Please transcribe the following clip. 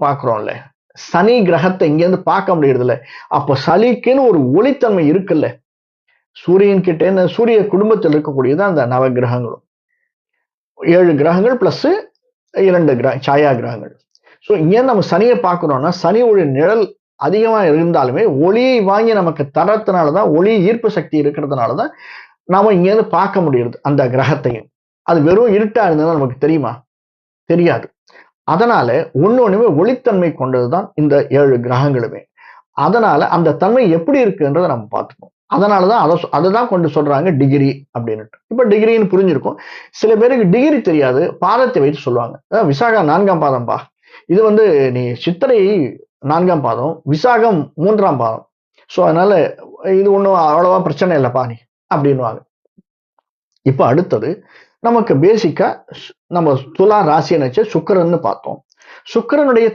பார்க்கிறோம்ல, சனி கிரகத்தை இங்கேருந்து பார்க்க முடியறதில்ல. அப்ப சனிக்குன்னு ஒரு ஒளித்தன்மை இருக்குல்ல. சூரியன் கிட்டேருந்து சூரிய குடும்பத்தில் இருக்கக்கூடியது அந்த நவ கிரகங்களும். 7 கிரகங்கள் பிளஸ் 2 சாயா கிரகங்கள். ஸோ இங்கேருந்து நம்ம சனியை பார்க்கிறோம்னா, சனியுடைய நிழல் அதிகமா இருந்தாலுமே ஒளியை வாங்கி நமக்கு தரத்தினால தான், ஒளி ஈர்ப்பு சக்தி இருக்கிறதுனால தான் நாம இங்கேருந்து பார்க்க முடியுது அந்த கிரகத்தையும். அது வெறும் இருட்டா இருந்ததுன்னா நமக்கு தெரியுமா? தெரியாது. அதனால ஒண்ணுமே ஒளித்தன்மை கொண்டதுதான் இந்த 7 கிரகங்களுமே. அதனால அந்த தன்மை எப்படி இருக்குன்றத நம்ம பார்த்துக்கணும். அதனாலதான் அததான் கொண்டு சொல்றாங்க டிகிரி அப்படின்னுட்டு. இப்ப டிகிரின்னு புரிஞ்சிருக்கும். சில பேருக்கு டிகிரி தெரியாது. பாதத்தை வைத்து சொல்லுவாங்க. விசாகா 4ஆம் பாதம்பா. இது வந்து நீ சித்திரை 4ஆம் பாதம், விசாகம் 3ஆம் பாதம். ஸோ அதனால இது ஒண்ணும் அவ்வளவா பிரச்சனை இல்லப்பா நீ அப்படின்னுவாங்க. இப்ப அடுத்தது நமக்கு பேசிக்கா நம்ம துலா ராசியை நினைச்சு சுக்கிரன்னு பார்த்தோம். சுக்கிரனுடைய